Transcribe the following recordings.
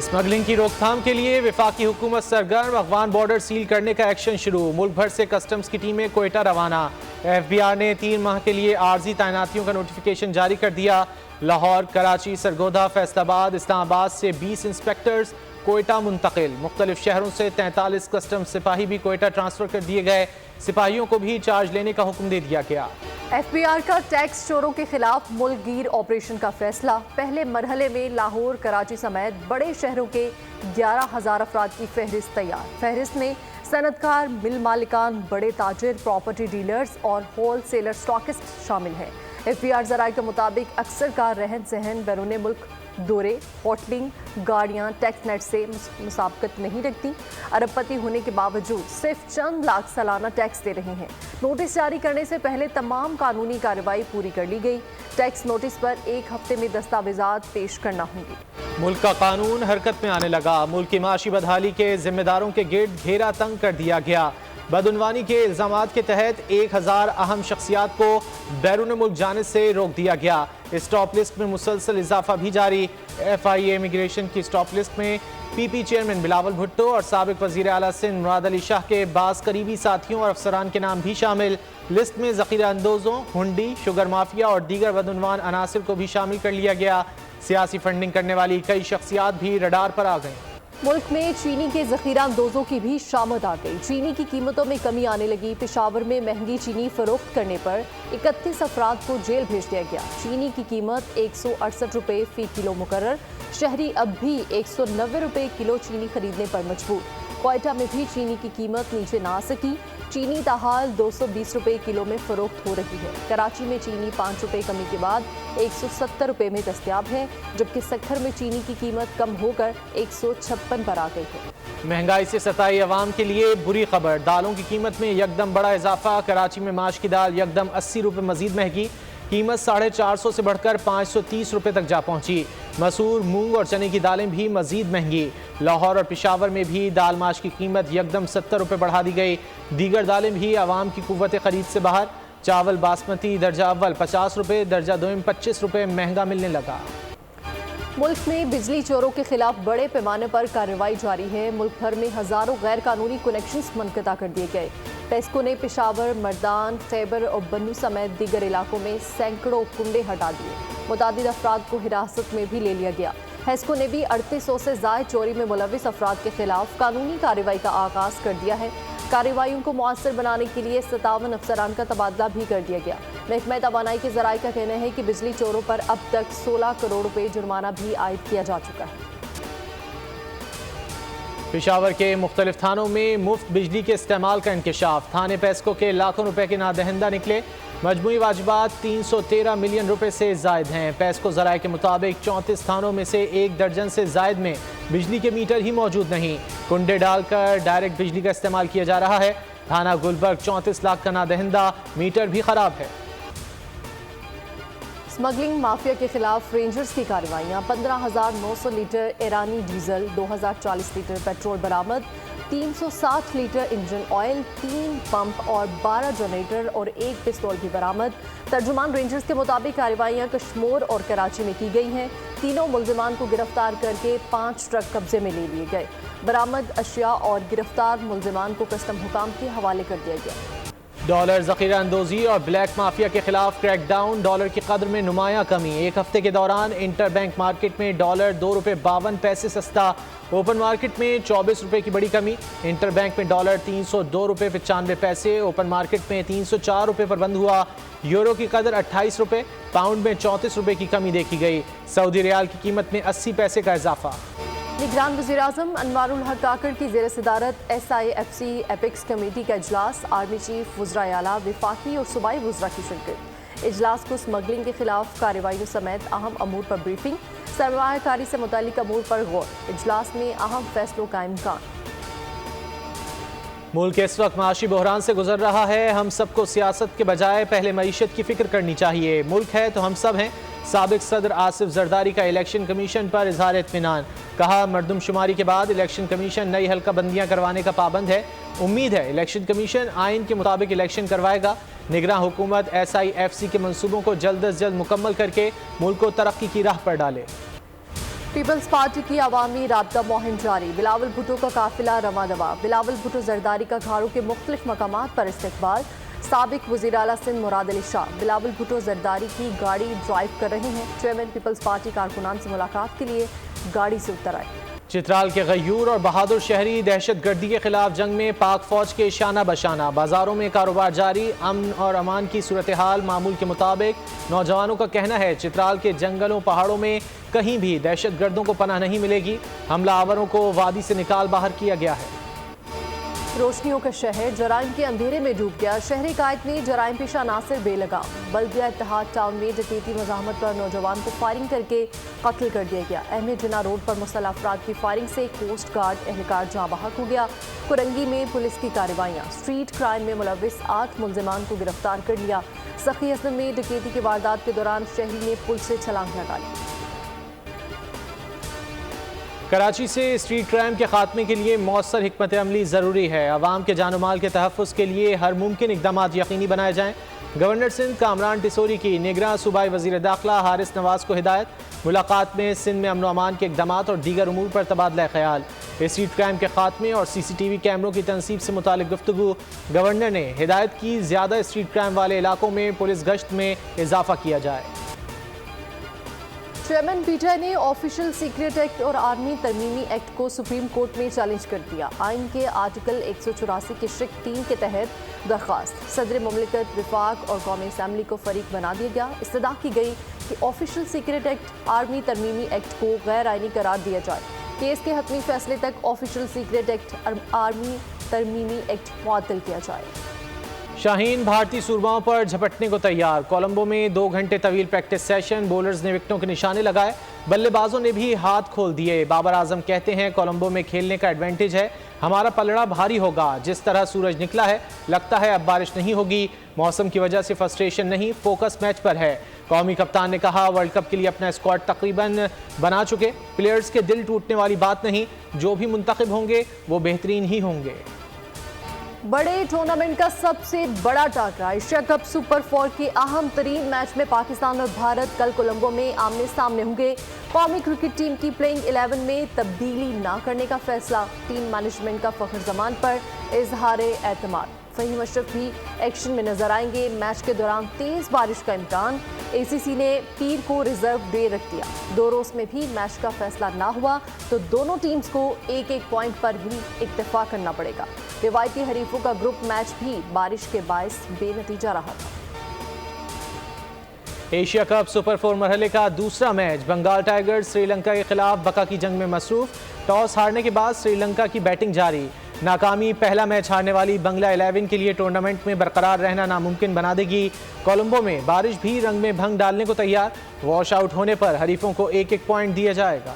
Smuggling की रोकथाम के लिए वफाकी हुकूमत सरगर्म, अफगान बॉर्डर सील करने का एक्शन शुरू। मुल्क भर से कस्टम्स की टीमें कोयटा रवाना। FBI ने 3 माह के लिए आर्जी तैनातियों का नोटिफिकेशन जारी कर दिया। लाहौर, कराची, सरगोधा, फैसलाबाद, इस्लामाबाद से 20 इंस्पेक्टर्स कोयटा मुंतकिल। मुख्तलिफ शहरों से 43 कस्टम्स सिपाही भी कोयटा ट्रांसफर कर दिए गए। सिपाहियों को भी चार्ज लेने का हुक्म दे दिया गया। FBI का टैक्स चोरों के खिलाफ मुल्कगीर ऑपरेशन का फैसला। पहले मरहले में लाहौर, कराची समेत बड़े शहरों के 11,000 अफराद की फहरिस्त तैयार। फहरिस्त में सनतकार, मिल मालिकान, बड़े ताजिर, प्रॉपर्टी डीलर्स और होल सेलर स्टॉकिस्ट शामिल हैं। FBI जराये के मुताबिक अक्सर का रहन सहन बैरून मुल्क दौरे, होटलिंग, गाड़ियाँ टैक्स नेट से मुसाबकत नहीं रखती। अरबपति होने के बावजूद सिर्फ चंद लाख सालाना टैक्स दे रहे हैं। नोटिस जारी करने से पहले तमाम कानूनी कार्रवाई पूरी कर ली गई। टैक्स नोटिस पर 1 हफ्ते में दस्तावेजात पेश करना होंगे। मुल्क का कानून हरकत में आने लगा। मुल्क की माशी बदहाली के जिम्मेदारों के गिर्द घेरा तंग कर दिया गया। बदउनवानी के इल्जामात के तहत 1000 अहम शख्सियात को बैरून मुल्क जाने से रोक दिया गया। स्टॉप लिस्ट में मुसलसल इजाफा भी जारी। FIA इमिग्रेशन की स्टॉप लिस्ट में PP चेयरमैन बिलावल भुट्टो और साबिक वजीर आला सिंध मुराद अली शाह के बास करीबी साथियों और अफसरान के नाम भी शामिल। लिस्ट में ज़ख़ीरा अंदोज़ों, हुंडी, शुगर माफिया और दीगर बदउनवान अनासिर को भी शामिल कर लिया गया। सियासी फंडिंग करने वाली कई शख्सियात भी रडार पर आ गई। मुल्क में चीनी के ज़ख़ीरा अंदोज़ों की भी शामत आ गई। चीनी की कीमतों में कमी आने लगी। पेशावर में महंगी चीनी फरोख्त करने पर 31 अफराद को जेल भेज दिया गया। चीनी की कीमत 168 रुपये फ़ी किलो मुकर्रर। शहरी अब भी 190 रुपये किलो चीनी खरीदने पर मजबूर। कोयटा में भी चीनी की कीमत नीचे ना आ सकी। चीनी ताहाल 220 रुपये किलो में फरोख्त हो रही है। कराची में चीनी 5 रुपये कमी के बाद 170 रुपये में दस्तयाब है, जबकि सक्खर में चीनी की कीमत कम होकर 156 पर आ गई है। महंगाई से सताई अवाम के लिए बुरी खबर। दालों की कीमत में यकदम बड़ा इजाफा। कराची में माश की दाल यकदम 80 रुपये मजीद महंगी। कीमत 450 से बढ़कर 530 रुपये तक जा पहुंची। मसूर, मूंग और चने की दालें भी मजीद महंगी। लाहौर और पेशावर में भी दाल माश की कीमत यकदम 70 रुपये बढ़ा दी गई। दीगर दालें भी आवाम की कुव्वत खरीद से बाहर। चावल बासमती दर्जा अव्वल 50 रुपये, दर्जा दोम 25 रुपये महंगा मिलने लगा। मुल्क में बिजली चोरों के खिलाफ बड़े पैमाने पर कार्रवाई जारी है। मुल्क भर में हज़ारों गैर कानूनी कनेक्शंस मुनक़ता कर दिए गए। पेस्को ने पेशावर, मर्दान, खैबर और बन्नू समेत दीगर इलाकों में सैकड़ों कुंडे हटा दिए। मुतादिद अफराद को हिरासत में भी ले लिया गया। हेस्को ने भी 3800 से ज़ायद चोरी में मुलविस अफराद के खिलाफ कानूनी कार्रवाई का आगाज़ कर दिया है। कार्रवाइयों को मुअस्सर बनाने के लिए 57 अफसरान का तबादला भी कर दिया गया। महकमा तवानाई के ज़राए का कहना है कि बिजली चोरों पर अब तक 16 करोड़ रुपये जुर्माना भी आयद किया जा चुका है। पेशावर के मुख्तलिफ थानों में मुफ्त बिजली के इस्तेमाल का इंकशाफ। थाने पेस्को के लाखों रुपए के नादहिंदा निकले। मजमूई वाजिबात 313 मिलियन रुपए से जायद हैं। पेस्को ज़राए के मुताबिक 34 थानों में से 1 दर्जन से जायद में बिजली के मीटर ही मौजूद नहीं। कुंडे डालकर डायरेक्ट बिजली का इस्तेमाल किया जा रहा है। थाना गुलबर्ग 34 लाख का नादहिंदा, मीटर भी खराब है। स्मगलिंग माफिया के खिलाफ रेंजर्स की कार्रवाइयाँ। 15,900 लीटर ईरानी डीजल, 2040 लीटर पेट्रोल बरामद। 307 लीटर इंजन ऑयल, 3 पंप और 12 जनरेटर और 1 पिस्तौल भी बरामद। तर्जुमान रेंजर्स के मुताबिक कार्रवाइयाँ कश्मीर और कराची में की गई हैं। तीनों मुल्जिमान को गिरफ्तार करके 5 ट्रक कब्जे में ले लिए गए। बरामद अशिया और गिरफ्तार मुल्जिमान को कस्टम हुकाम के हवाले कर दिया गया। डॉलर ज़ख़ीरा अंदोज़ी और ब्लैक माफिया के खिलाफ क्रैकडाउन। डॉलर की कदर में नुमाया कमी। 1 हफ्ते के दौरान इंटर बैंक मार्केट में डॉलर 2 रुपये 52 पैसे सस्ता। ओपन मार्केट में 24 रुपये की बड़ी कमी। इंटर बैंक में डॉलर 302 रुपये 95 पैसे, ओपन मार्केट में 304 रुपये पर बंद हुआ। यूरो की कदर 28 रुपये, पाउंड में 34 रुपये की कमी देखी गई। सऊदी रियाल की कीमत में 80 पैसे का इजाफा। निगरान वज़ीर-ए-आज़म अनवारुल हक काकड़ की ज़ेर सदारत SIFC एपिक्स कमेटी का इजलास। आर्मी चीफ, वज़राए आला, वफाकी और सूबाई वज़रा की शिरकत। इजलास को स्मगलिंग के खिलाफ कार्रवाइयों समेत अहम अमूर पर ब्रीफिंग। सरमायाकारी से मुतालिक अमूर पर गौर। इजलास में अहम फैसलों का इम्कान। मुल्क इस वक्त माशी बहरान से गुजर रहा है। हम सबको सियासत के बजाय पहले मईशत की फिक्र करनी चाहिए। मुल्क है तो हम सब हैं। साबिक सदर आसिफ जरदारी का इलेक्शन कमीशन पर इजहार इत्मीनान। कहा, मरदमशुमारी के बाद इलेक्शन कमीशन नई हल्का बंदियाँ करवाने का पाबंद है। उम्मीद है इलेक्शन कमीशन आइन के मुताबिक इलेक्शन करवाएगा। निगरान हुकूमत SIFC के मंसूबों को जल्द अज जल्द मुकम्मल करके मुल्क को तरक्की की राह पर डाले। पीपल्स पार्टी की अवामी राब्ता मुहिम जारी। बिलावल भुट्टो का काफिला रवा दवा। बिलावल भुट्टो जरदारी का घाड़ों के मुख्तलिफ मकामात पर इस्तकबाल। साबिक वज़ीर आला सिंध मुराद अली शाह बिलावल भुट्टो जरदारी की गाड़ी ड्राइव कर रहे हैं। चेयरमैन पीपल्स पार्टी कारकुनान से मुलाकात के लिए गाड़ी से उतर आए। चित्राल के गयूर और बहादुर शहरी दहशत गर्दी के खिलाफ जंग में पाक फौज के शाना बशाना। बाजारों में कारोबार जारी। अमन और अमान की सूरत हाल मामूल के मुताबिक। नौजवानों का कहना है चित्राल के जंगलों पहाड़ों में कहीं भी दहशत गर्दों को पनाह नहीं मिलेगी। हमलावरों को वादी से निकाल बाहर किया गया है। रोशनियों का शहर जराइम के अंधेरे में डूब गया। शहरी कायद में जराइम पेशा नासिर बेलगाम। बल्दिया इत्तेहाद टाउन में डकैती मज़ाहमत पर नौजवान को फायरिंग करके कत्ल कर दिया गया। अहमद जिना रोड पर मुसल्लह अफराद की फायरिंग से कोस्ट गार्ड एहलकार जाँ बहक हो गया। कुरंगी में पुलिस की कार्रवाइयाँ। स्ट्रीट क्राइम में मुलविस 8 मुलजिमान को गिरफ्तार कर लिया। सखी हसन में डकैती की वारदात के दौरान शहरी ने पुल से छलांग लगा ली। कराची से स्ट्रीट क्राइम के खात्मे के लिए मौसर हिकमत अमली ज़रूरी है। अवाम के जान माल के तहफ़्फ़ुज़ के लिए हर मुमकिन इक़दाम यकीनी बनाए जाएँ। गवर्नर सिंध कामरान टिसोरी की निगरां सूबाई वज़ीर दाखिला हारिस नवाज को हिदायत। मुलाकात में सिंध में अमन व अमान के इक़दाम और दीगर उमूर पर तबादला ख्याल। स्ट्रीट क्राइम के खात्मे और CCTV कैमरों की तनसीब से मुतालिक गुफ्तगू। गवर्नर ने हिदायत की ज़्यादा स्ट्रीट क्राइम वाले इलाकों में पुलिस गश्त में इजाफा किया जाए। चेयरमैन PTI ने ऑफिशियल सीक्रेट एक्ट और आर्मी तरमीमी एक्ट को सुप्रीम कोर्ट में चैलेंज कर दिया। आइन के आर्टिकल 184 के शिक 3 के तहत दरख्वास्त सदर मुमलिकत विफाक और कौमी असम्बली को फरीक बना दिया गया। इस्तदा की गई कि ऑफिशियल सीक्रेट एक्ट आर्मी तरमीमी एक्ट को गैर आइनी करार दिया जाए। केस के हतमी फैसले तक ऑफिशियल सीक्रेट एक्ट आर्मी तरमीमी एक्ट मुअत्तल किया जाए। शाहीन भारतीय सूरमाओं पर झपटने को तैयार। कोलंबो में 2 घंटे तवील प्रैक्टिस सेशन। बॉलर्स ने विकेटों के निशाने लगाए। बल्लेबाजों ने भी हाथ खोल दिए। बाबर आजम कहते हैं कोलंबो में खेलने का एडवांटेज है। हमारा पलड़ा भारी होगा। जिस तरह सूरज निकला है लगता है अब बारिश नहीं होगी। मौसम की वजह से फ्रस्ट्रेशन नहीं, फोकस मैच पर है। कौमी कप्तान ने कहा वर्ल्ड कप के लिए अपना स्क्वाड तकरीबन बना चुके। प्लेयर्स के दिल टूटने वाली बात नहीं। जो भी मुंतखब होंगे वो बेहतरीन ही होंगे। बड़े टूर्नामेंट का सबसे बड़ा टाकरा एशिया कप सुपर 4 के अहम तरीन मैच में पाकिस्तान और भारत कल कोलंबो में आमने सामने होंगे। कौमी क्रिकेट टीम की प्लेइंग 11 में तब्दीली न करने का फैसला। टीम मैनेजमेंट का फखर जमान पर इजहार एतमाद। फहीम अशरफ भी एक्शन में नजर आएंगे। मैच के दौरान तेज बारिश का इम्कान। ACC ने पीर को रिजर्व डे रख दिया। 2 रोज में भी मैच का फैसला ना हुआ तो दोनों टीम्स को एक पॉइंट पर ही इक्तफा करना पड़ेगा। रिवायती हरीफों का ग्रुप मैच भी बारिश के बायस बेनतीजा रहा था। एशिया कप सुपर 4 मरहले का दूसरा मैच बंगाल टाइगर्स श्रीलंका के खिलाफ बका की जंग में मसरूफ। टॉस हारने के बाद श्रीलंका की बैटिंग जारी। नाकामी पहला मैच हारने वाली बंगला 11 के लिए टूर्नामेंट में बरकरार रहना नामुमकिन बना देगी। कोलंबो में बारिश भी रंग में भंग डालने को तैयार। वॉश आउट होने पर हरीफों को एक पॉइंट दिया जाएगा।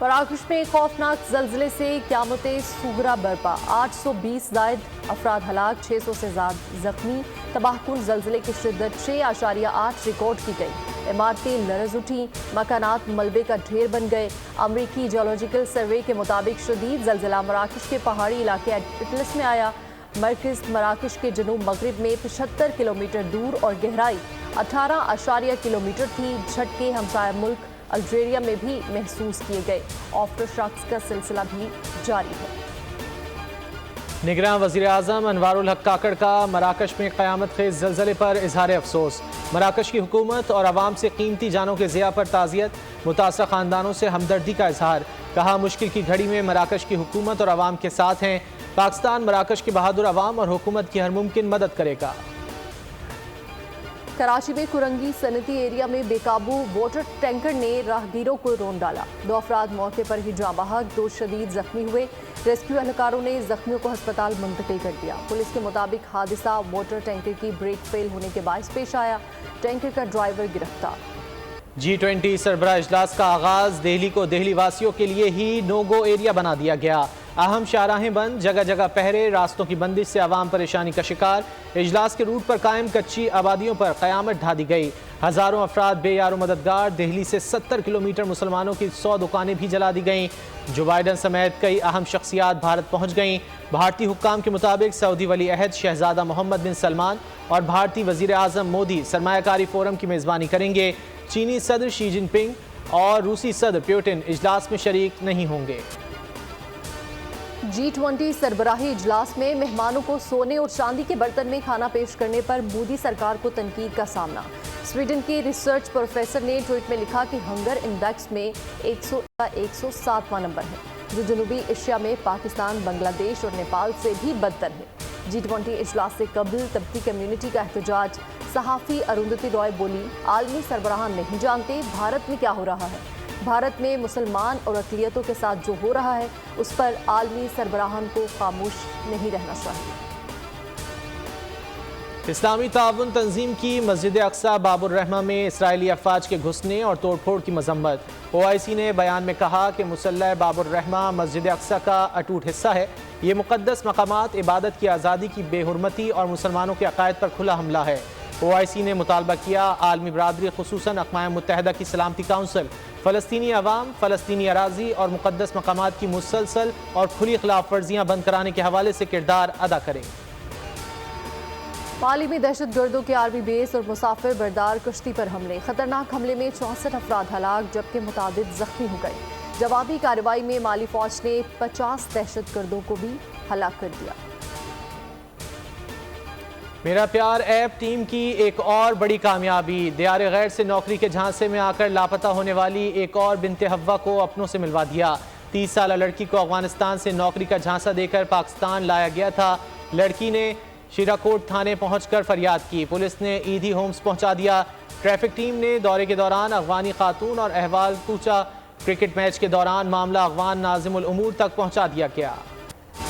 मराकश में खौफनाक जल्जले से क़यामत सुगरा बरपा। 820 जायद अफराद हलाक, 600 से ज्यादा जख्मी। तबाहकुन जल्जले की शिद्दत 6.8 रिकॉर्ड की गई। इमारतें लरज उठी। मकानात मलबे का ढेर बन गए। अमरीकी जियोलॉजिकल सर्वे के मुताबिक शदीद जल्जला मराकश के पहाड़ी इलाके एटलस में आया। मरकज़ मराकश के जनूब मगरिब में 75 किलोमीटर दूर और गहराई 18.8 किलोमीटर थी। झटके हमसाया मुल्क अल्जीरिया में भी महसूस किए गए। आफ्टर शॉक्स का सिलसिला भी जारी है। निगरान वज़ीर आज़म अनवारुल हक काकड़ का मराकश में क़यामत खेज़ ज़लज़ले पर इजहार अफसोस। मराकश की हुकूमत और आवाम से कीमती जानों के ज़िया पर ताज़ियत। मुतासर ख़ानदानों से हमदर्दी का इजहार। कहा मुश्किल की घड़ी में मराकश की हुकूमत और आवाम के साथ हैं। पाकिस्तान मराकश की बहादुर आवाम और हुकूमत की हर मुमकिन मदद करेगा। कराची में कुरंगी सनती एरिया में बेकाबू वाटर टैंकर ने राहगीरों को रोन डाला। 2 अफराद मौके पर ही जाँ बहक, 2 शदीद जख्मी हुए। रेस्क्यू एहलकारों ने जख्मियों को अस्पताल मुंतकिल कर दिया। पुलिस के मुताबिक हादसा वाटर टैंकर की ब्रेक फेल होने के बायस पेश आया। टैंकर का ड्राइवर गिरफ्तार। G20 सरबराह इजलास का आगाज। दिल्ली को दिल्ली वासियों के लिए ही नो गो एरिया बना दिया गया। अहम शाहराहें बंद, जगह जगह पहरे। रास्तों की बंदिश से आवाम परेशानी का शिकार। इजलास के रूट पर कायम कच्ची आबादियों पर क़यामत ढा दी गई। हज़ारों अफराद बेयारो मददगार। दिल्ली से 70 किलोमीटर मुसलमानों की 100 दुकानें भी जला दी गईं। जो बाइडन समेत कई अहम शख्सियात भारत पहुँच गईं। भारतीय हुक्काम के मुताबिक सऊदी वली अहद शहजादा मोहम्मद बिन सलमान और भारतीय वज़ीर आज़म मोदी सरमायाकारी फोरम की मेज़बानी करेंगे। चीनी सदर शी जिनपिंग और रूसी सदर पुतिन इजलास में शरीक नहीं होंगे। G20 सरबराही इजलास में मेहमानों को सोने और चांदी के बर्तन में खाना पेश करने पर मोदी सरकार को तनकीद का सामना। स्वीडन के रिसर्च प्रोफेसर ने ट्वीट में लिखा कि हंगर इंडेक्स में 107वां नंबर है, जो जनूबी एशिया में पाकिस्तान, बांग्लादेश और नेपाल से भी बदतर है। G20 इजलास से कबल तबती कम्युनिटी का एहतजाज। सहाफ़ी अरुंधति रॉय बोली, आलमी सरबराह नहीं जानते भारत में क्या हो रहा है। भारत में मुसलमान और अक़लियतों के साथ जो हो रहा है उस पर आलमी सरबराहान को खामोश नहीं रहना चाहिए। इस्लामी ताउन तंजीम की मस्जिद अक्सा बाबुर रहमा में इसराइली अफवाज के घुसने और तोड़फोड़ की मजम्मत। OIC ने बयान में कहा कि मुसल्ला बाबुर रहमा मस्जिद अक्सा का अटूट हिस्सा है। ये मुक़द्दस मकामात इबादत की आज़ादी की बेहुरमती और मुसलमानों के अकायद पर खुला हमला है। OIC ने मुतालबा किया आलमी बरादरी खुसूसन अक़वाम मुत्तहिदा की सलामती काउंसिल फ़लस्तीनी अवाम, फ़लस्तीनी अराज़ी और मुक़द्दस मकामात की मुसलसल और खुली खिलाफ वर्जियाँ बंद कराने के हवाले से किरदार अदा करें। पाली में दहशत गर्दों के आर्मी बेस और मुसाफिर बरदार कश्ती पर हमले। खतरनाक हमले में 64 अफराद हलाक जबकि मुतादिद जख्मी हो गए। जवाबी कार्रवाई में माली फौज ने 50 दहशत गर्दों को भी हलाक कर दिया। मेरा प्यार ऐप टीम की एक और बड़ी कामयाबी। दियार गैर से नौकरी के झांसे में आकर लापता होने वाली एक और बिनते हव्वा को अपनों से मिलवा दिया। 30 साला लड़की को अफगानिस्तान से नौकरी का झांसा देकर पाकिस्तान लाया गया था। लड़की ने शीराकोट थाने पहुंचकर फरियाद की। पुलिस ने ईदी होम्स पहुंचा दिया। ट्रैफिक टीम ने दौरे के दौरान अफगानी खातून और अहवाल पूछा। क्रिकेट मैच के दौरान मामला अफगान नाज़िमुल उमूर तक पहुंचा दिया गया।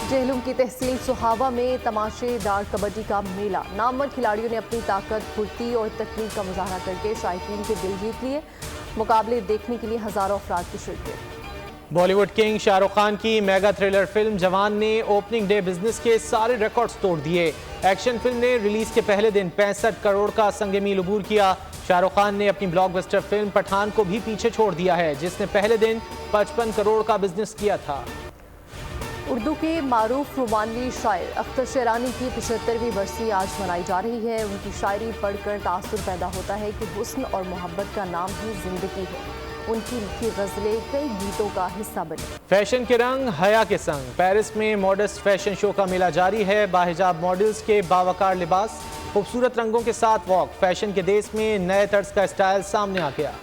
जहलुम की तहसील सुहावा में तमाशेदार कबड्डी का मेला। नामवर खिलाड़ियों ने अपनी ताकत, फुर्ती और तकनीक का मुजाहरा करके शायकीन के दिल जीत लिए। मुकाबले देखने के लिए हजारों अफराद की शिरकत। बॉलीवुड किंग शाहरुख खान की मेगा थ्रिलर फिल्म जवान ने ओपनिंग डे बिजनेस के सारे रिकॉर्ड्स तोड़ दिए। एक्शन फिल्म ने रिलीज के पहले दिन 65 करोड़ का संग मील अबूर किया। शाहरुख खान ने अपनी ब्लॉकबस्टर फिल्म पठान को भी पीछे छोड़ दिया है, जिसने पहले दिन 55 करोड़ का बिजनेस किया था। उर्दू के मारूफ रोमानवी शायर अख्तर शेरानी की 75वीं बरसी आज मनाई जा रही है। उनकी शायरी पढ़कर तासुर पैदा होता है कि हुस्न और मोहब्बत का नाम ही जिंदगी है। उनकी लिखी गजलें कई गीतों का हिस्सा बनी। फैशन के रंग हया के संग पेरिस में मॉडर्स्ट फैशन शो का मेला जारी है। बाहिजाब मॉडल्स के बावकार लिबास, खूबसूरत रंगों के साथ वॉक। फैशन के देश में नए तर्ज का स्टाइल सामने आ गया।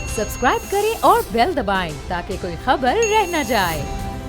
सब्सक्राइब करें और बेल दबाएं ताकि कोई खबर रह न जाए।